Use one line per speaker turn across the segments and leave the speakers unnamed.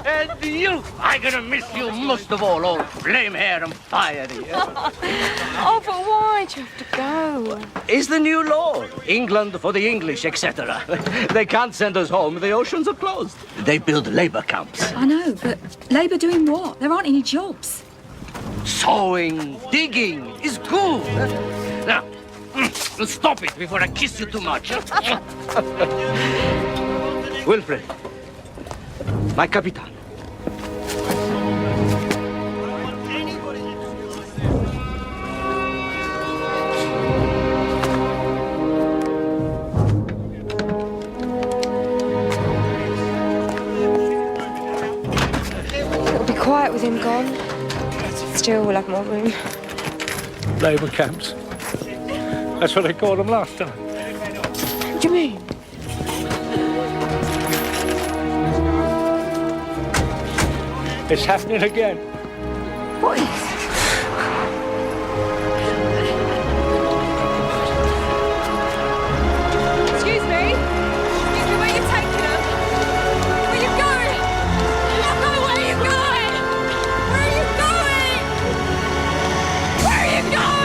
And you, I'm gonna miss you most of all, old flame hair and fiery.
Oh, but why'd you have to go?
Is the new law. England for the English, etc. They can't send us home. The oceans are closed. They build labor camps.
I know, but Labour doing what? There aren't any jobs.
Sowing, digging is good. Now, stop it before I kiss you too much. Wilfred, my capitan.
It'll be quiet with him gone. Still, we'll have more room.
Labour camps. That's what they called them last time.
What do you mean?
It's happening again.
What is? Excuse me? Excuse me, where are you taking them? Where are you going? Look, where are you going? Where are you going? Where are you going?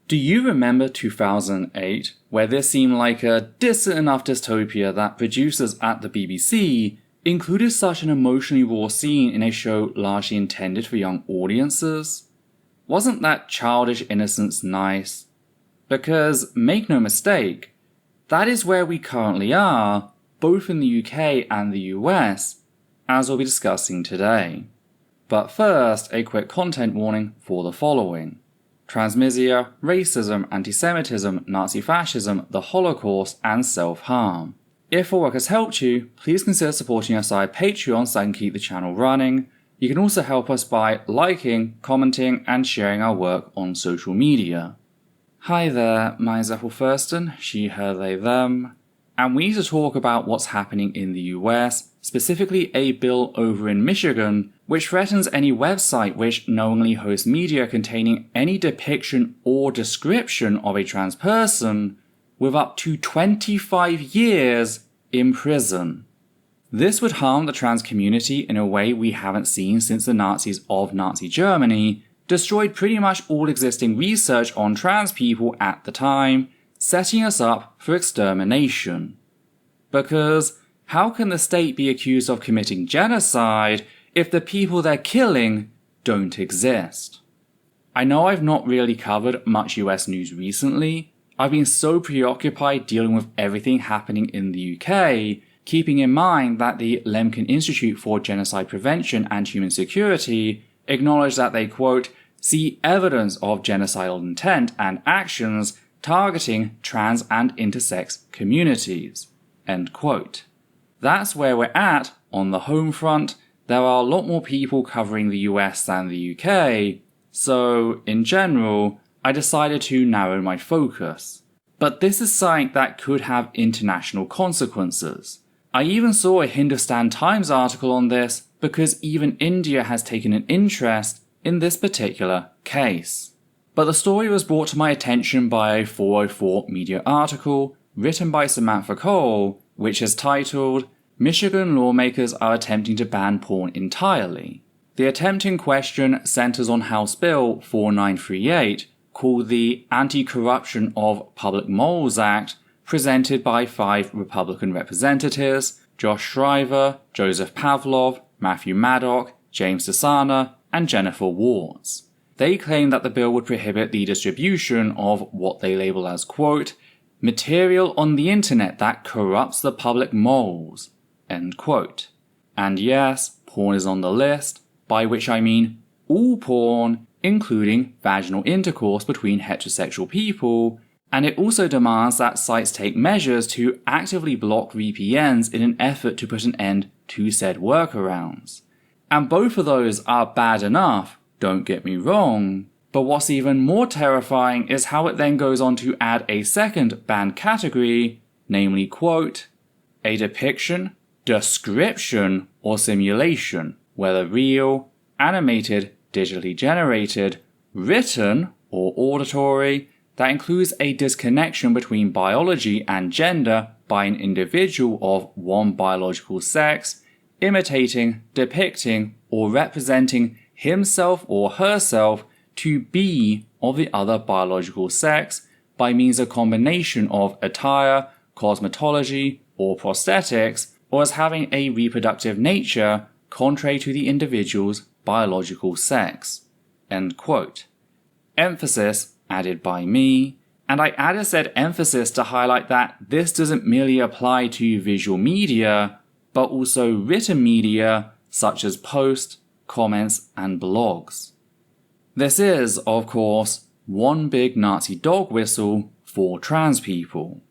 Do you remember 2008, where this seemed like a distant enough dystopia that producers at the BBC included such an emotionally raw scene in a show largely intended for young audiences? Wasn't that childish innocence nice? Because, make no mistake, that is where we currently are, both in the UK and the US, as we'll be discussing today. But first, a quick content warning for the following. Transmisia, racism, anti-Semitism, Nazi fascism, the Holocaust, and self-harm. If our work has helped you, please consider supporting us via Patreon so I can keep the channel running. You can also help us by liking, commenting, and sharing our work on social media. Hi there, mine's Ethel Thurston, she, her, they, them, and we need to talk about what's happening in the US, specifically a bill over in Michigan, which threatens any website which knowingly hosts media containing any depiction or description of a trans person with up to 25 years in prison. This would harm the trans community in a way we haven't seen since the Nazis of Nazi Germany destroyed pretty much all existing research on trans people at the time, setting us up for extermination. Because how can the state be accused of committing genocide if the people they're killing don't exist? I know I've not really covered much US news recently. I've been so preoccupied dealing with everything happening in the UK, keeping in mind that the Lemkin Institute for Genocide Prevention and Human Security acknowledged that they, quote, see evidence of genocidal intent and actions targeting trans and intersex communities, end quote. That's where we're at on the home front. There are a lot more people covering the US than the UK, so in general, I decided to narrow my focus. But this is something that could have international consequences. I even saw a Hindustan Times article on this because even India has taken an interest in this particular case. But the story was brought to my attention by a 404 Media article written by Samantha Cole, which is titled, Michigan lawmakers are attempting to ban porn entirely. The attempt in question centers on House Bill 4938, called the Anti-Corruption of Public Morals Act, presented by 5 Republican representatives, Josh Shriver, Joseph Pavlov, Matthew Maddock, James Desana, and Jennifer Wards. They claim that the bill would prohibit the distribution of what they label as, quote, material on the internet that corrupts the public morals, end quote. And yes, porn is on the list, by which I mean all porn, including vaginal intercourse between heterosexual people, and it also demands that sites take measures to actively block VPNs in an effort to put an end to said workarounds. And both of those are bad enough, don't get me wrong, but what's even more terrifying is how it then goes on to add a second banned category, namely, quote, a depiction, description, or simulation, whether real, animated, digitally generated, written, or auditory, that includes a disconnection between biology and gender by an individual of one biological sex, imitating, depicting, or representing himself or herself to be of the other biological sex by means of combination of attire, cosmetology, or prosthetics, or as having a reproductive nature contrary to the individual's biological sex." End quote. Emphasis added by me, and I added said emphasis to highlight that this doesn't merely apply to visual media, but also written media such as posts, comments, and blogs. This is, of course, one big Nazi dog whistle for trans people.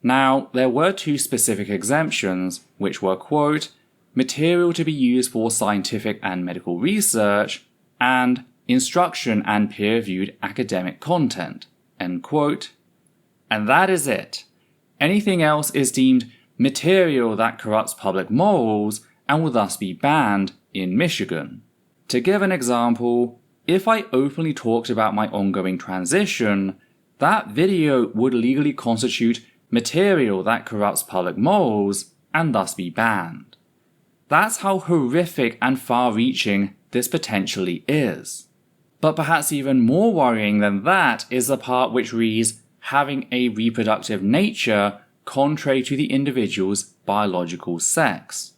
Now, there were two specific exemptions, which were, quote, material to be used for scientific and medical research, and instruction and peer-reviewed academic content, end quote. And that is it. Anything else is deemed material that corrupts public morals and will thus be banned in Michigan. To give an example, if I openly talked about my ongoing transition, that video would legally constitute material that corrupts public morals and thus be banned. That's how horrific and far-reaching this potentially is. But perhaps even more worrying than that is the part which reads having a reproductive nature contrary to the individual's biological sex.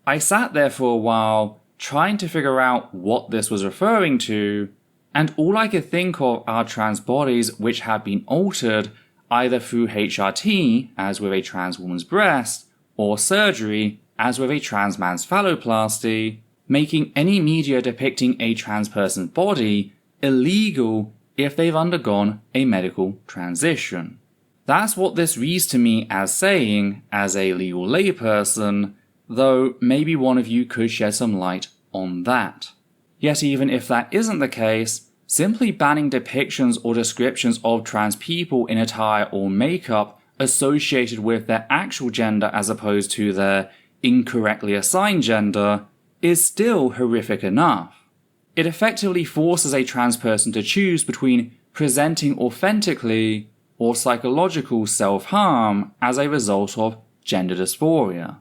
I sat there for a while trying to figure out what this was referring to, and all I could think of are trans bodies which have been altered either through HRT, as with a trans woman's breast, or surgery, as with a trans man's phalloplasty, making any media depicting a trans person's body illegal if they've undergone a medical transition. That's what this reads to me as saying, as a legal layperson, though maybe one of you could shed some light on that. Yet even if that isn't the case, simply banning depictions or descriptions of trans people in attire or makeup associated with their actual gender as opposed to their incorrectly assigned gender is still horrific enough. It effectively forces a trans person to choose between presenting authentically or psychological self-harm as a result of gender dysphoria.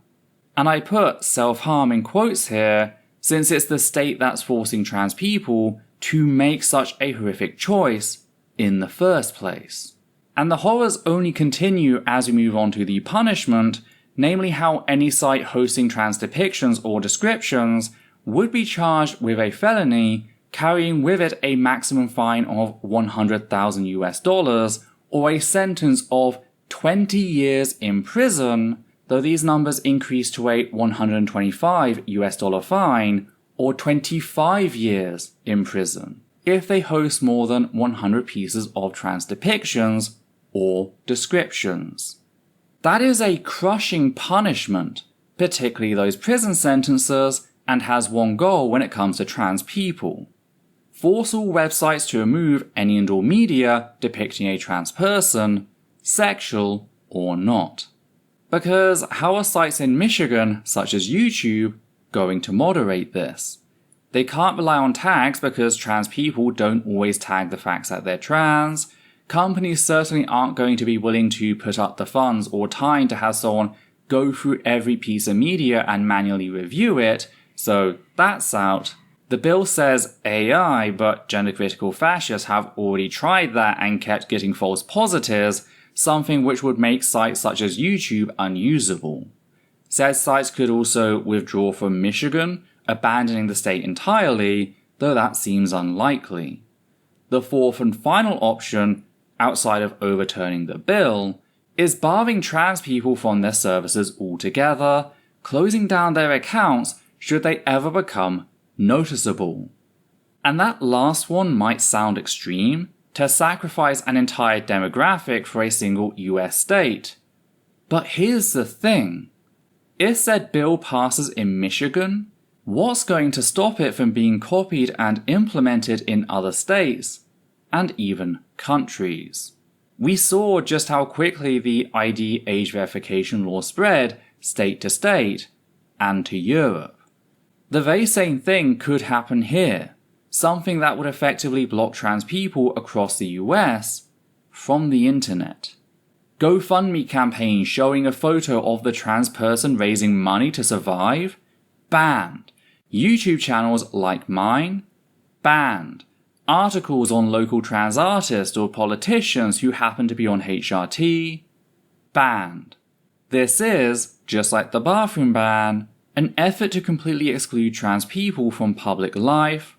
And I put self-harm in quotes here since it's the state that's forcing trans people to make such a horrific choice in the first place. And the horrors only continue as we move on to the punishment, namely how any site hosting trans depictions or descriptions would be charged with a felony, carrying with it a maximum fine of $100,000 or a sentence of 20 years in prison, though these numbers increase to a $125 fine or 25 years in prison if they host more than 100 pieces of trans depictions or descriptions. That is a crushing punishment, particularly those prison sentences, and has one goal when it comes to trans people. Force all websites to remove any and all media depicting a trans person, sexual or not. Because how are sites in Michigan, such as YouTube, going to moderate this? They can't rely on tags because trans people don't always tag the facts that they're trans. Companies certainly aren't going to be willing to put up the funds or time to have someone go through every piece of media and manually review it, so that's out. The bill says AI, but gender-critical fascists have already tried that and kept getting false positives, something which would make sites such as YouTube unusable. Said sites could also withdraw from Michigan, abandoning the state entirely, though that seems unlikely. The fourth and final option, outside of overturning the bill, is barring trans people from their services altogether, closing down their accounts should they ever become noticeable. And that last one might sound extreme, to sacrifice an entire demographic for a single US state. But here's the thing. If said bill passes in Michigan, what's going to stop it from being copied and implemented in other states, and even countries? We saw just how quickly the ID age verification law spread state to state, and to Europe. The very same thing could happen here, something that would effectively block trans people across the US, from the internet. GoFundMe campaigns showing a photo of the trans person raising money to survive? Banned. YouTube channels like mine? Banned. Articles on local trans artists or politicians who happen to be on HRT? Banned. This is, just like the bathroom ban, an effort to completely exclude trans people from public life,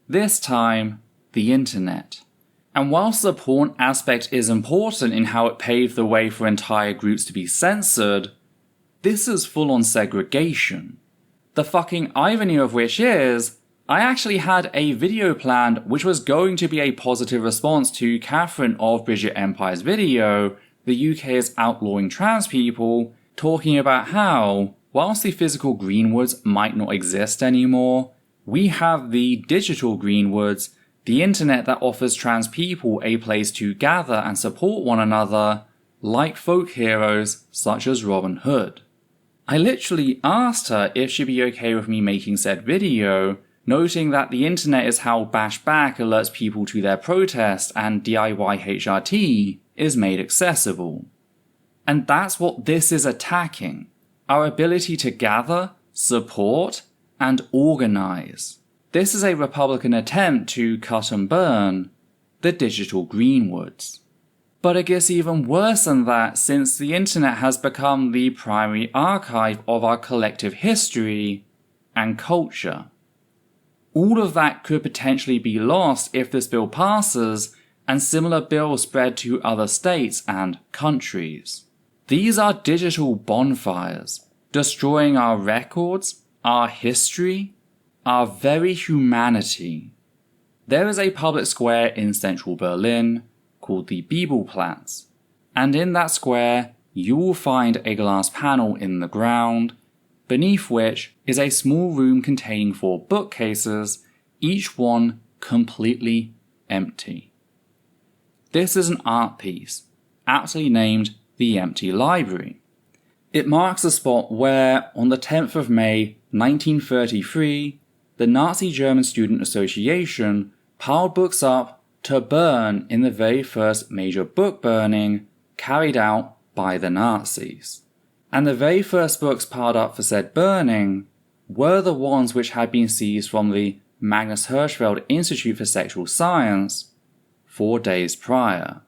this time, the internet. And whilst the porn aspect is important in how it paved the way for entire groups to be censored, this is full-on segregation. The fucking irony of which is, I actually had a video planned which was going to be a positive response to Catherine of Bridget Empire's video, the UK is outlawing trans people, talking about how, whilst the physical Greenwoods might not exist anymore, we have the digital Greenwoods, the internet that offers trans people a place to gather and support one another, like folk heroes such as Robin Hood. I literally asked her if she'd be okay with me making said video, noting that the internet is how Bashback alerts people to their protest and DIY HRT is made accessible. And that's what this is attacking, our ability to gather, support, and organize. This is a Republican attempt to cut and burn the digital Greenwoods. But it gets even worse than that since the internet has become the primary archive of our collective history and culture. All of that could potentially be lost if this bill passes and similar bills spread to other states and countries. These are digital bonfires, destroying our records, our history, our very humanity. There is a public square in central Berlin called the Bibelplatz, and in that square you will find a glass panel in the ground, beneath which is a small room containing 4 bookcases, each one completely empty. This is an art piece, aptly named The Empty Library. It marks the spot where, on the 10th of May 1933, the Nazi German Student Association piled books up to burn in the very first major book burning carried out by the Nazis. And the very first books piled up for said burning were the ones which had been seized from the Magnus Hirschfeld Institute for Sexual Science 4 days prior.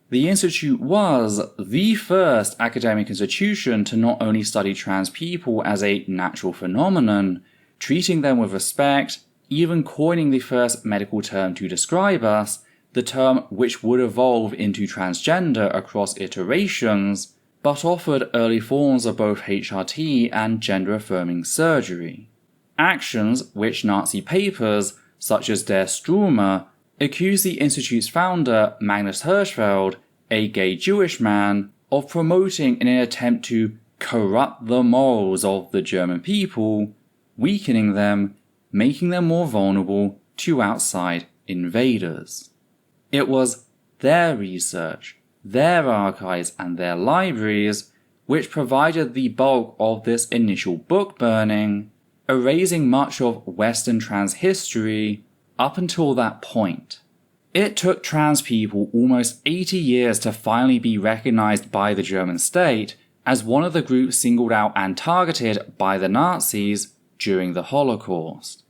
The institute was the first academic institution to not only study trans people as a natural phenomenon, treating them with respect, even coining the first medical term to describe us, the term which would evolve into transgender across iterations, but offered early forms of both HRT and gender-affirming surgery. Actions which Nazi papers, such as Der Stürmer, accused the institute's founder, Magnus Hirschfeld, a gay Jewish man, of promoting in an attempt to corrupt the morals of the German people, weakening them, making them more vulnerable to outside invaders. It was their research, their archives and their libraries which provided the bulk of this initial book burning, erasing much of Western trans history up until that point. It took trans people almost 80 years to finally be recognized by the German state as one of the groups singled out and targeted by the Nazis during the Holocaust.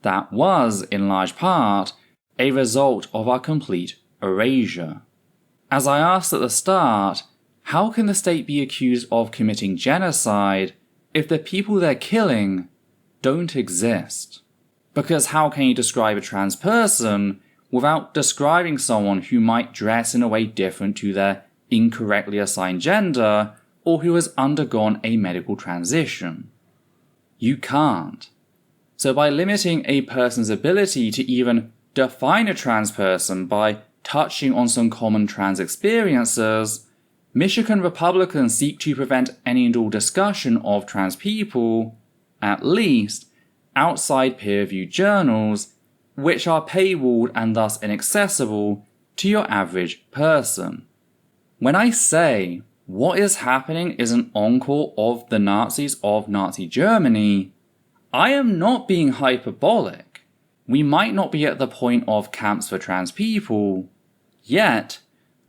That was, in large part, a result of our complete erasure. As I asked at the start, how can the state be accused of committing genocide if the people they're killing don't exist? Because how can you describe a trans person without describing someone who might dress in a way different to their incorrectly assigned gender or who has undergone a medical transition? You can't. So by limiting a person's ability to even define a trans person by touching on some common trans experiences, Michigan Republicans seek to prevent any and all discussion of trans people, at least outside peer-reviewed journals, which are paywalled and thus inaccessible to your average person. When I say what is happening is an encore of the Nazis of Nazi Germany, I am not being hyperbolic. We might not be at the point of camps for trans people, yet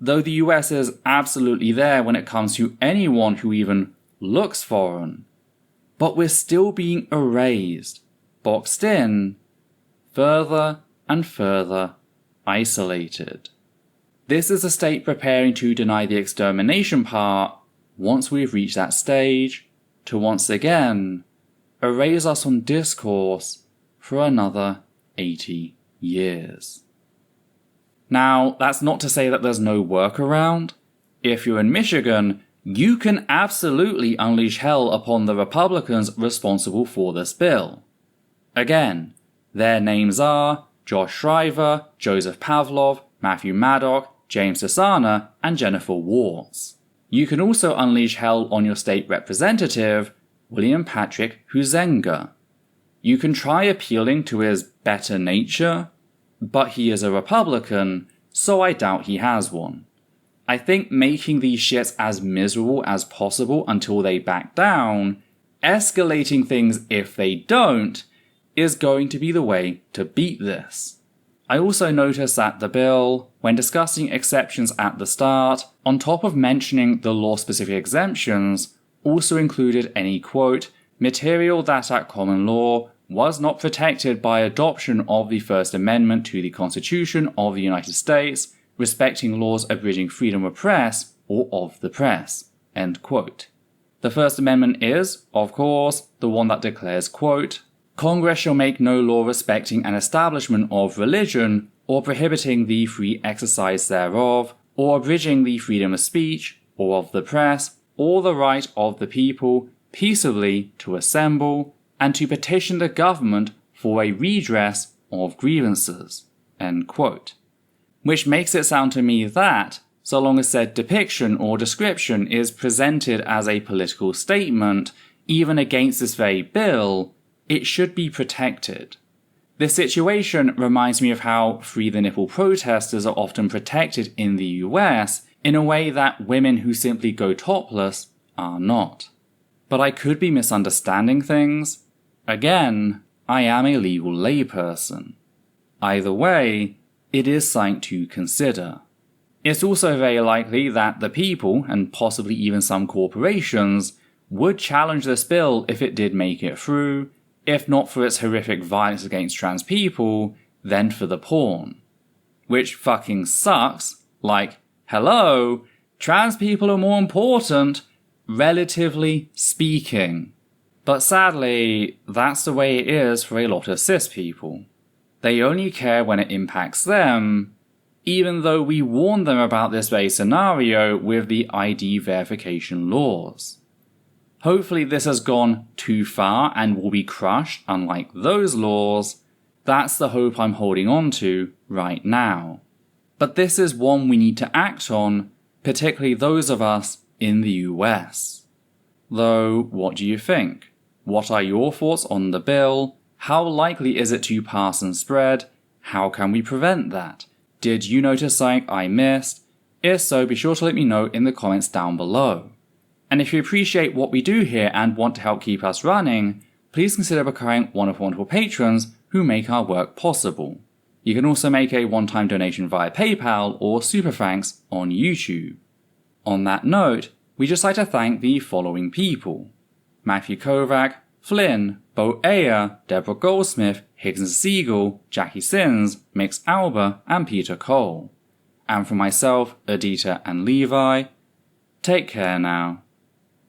though the US is absolutely there when it comes to anyone who even looks foreign. But we're still being erased, boxed in, further and further isolated. This is a state preparing to deny the extermination part once we've reached that stage, to once again erase us from discourse for another 80 years. Now, that's not to say that there's no workaround. If you're in Michigan, you can absolutely unleash hell upon the Republicans responsible for this bill. Again, their names are Josh Shriver, Joseph Pavlov, Matthew Maddock, James Desana, and Jennifer Warts. You can also unleash hell on your state representative, William Patrick Huizenga. You can try appealing to his better nature, but he is a Republican, so I doubt he has one. I think making these shits as miserable as possible until they back down, escalating things if they don't, is going to be the way to beat this. I also noticed that the bill, when discussing exceptions at the start, on top of mentioning the law-specific exemptions, also included any quote, material that at common law was not protected by adoption of the First Amendment to the Constitution of the United States, respecting laws abridging freedom of press or of the press, end quote. The First Amendment is, of course, the one that declares, quote, Congress shall make no law respecting an establishment of religion, or prohibiting the free exercise thereof, or abridging the freedom of speech, or of the press, or the right of the people peaceably to assemble, and to petition the government for a redress of grievances, end quote. Which makes it sound to me that, so long as said depiction or description is presented as a political statement, even against this very bill, it should be protected. This situation reminds me of how free the nipple protesters are often protected in the US in a way that women who simply go topless are not. But I could be misunderstanding things. Again, I am a legal layperson. Either way, it is something to consider. It's also very likely that the people, and possibly even some corporations, would challenge this bill if it did make it through, if not for its horrific violence against trans people, then for the porn. Which fucking sucks, like, hello, trans people are more important, relatively speaking. But sadly, that's the way it is for a lot of cis people. They only care when it impacts them, even though we warned them about this very scenario with the ID verification laws. Hopefully this has gone too far and will be crushed, unlike those laws. That's the hope I'm holding on to right now. But this is one we need to act on, particularly those of us in the US. Though, what do you think? What are your thoughts on the bill? How likely is it to pass and spread? How can we prevent that? Did you notice something I missed? If so, be sure to let me know in the comments down below. And if you appreciate what we do here and want to help keep us running, please consider becoming one of the wonderful patrons who make our work possible. You can also make a one-time donation via PayPal or Super Thanks on YouTube. On that note, we'd just like to thank the following people: Matthew Kovac, Flynn, Bo Ayer, Deborah Goldsmith, Higgins Siegel, Jackie Sins, Mix Alba, and Peter Cole. And for myself, Adita, and Levi, take care now.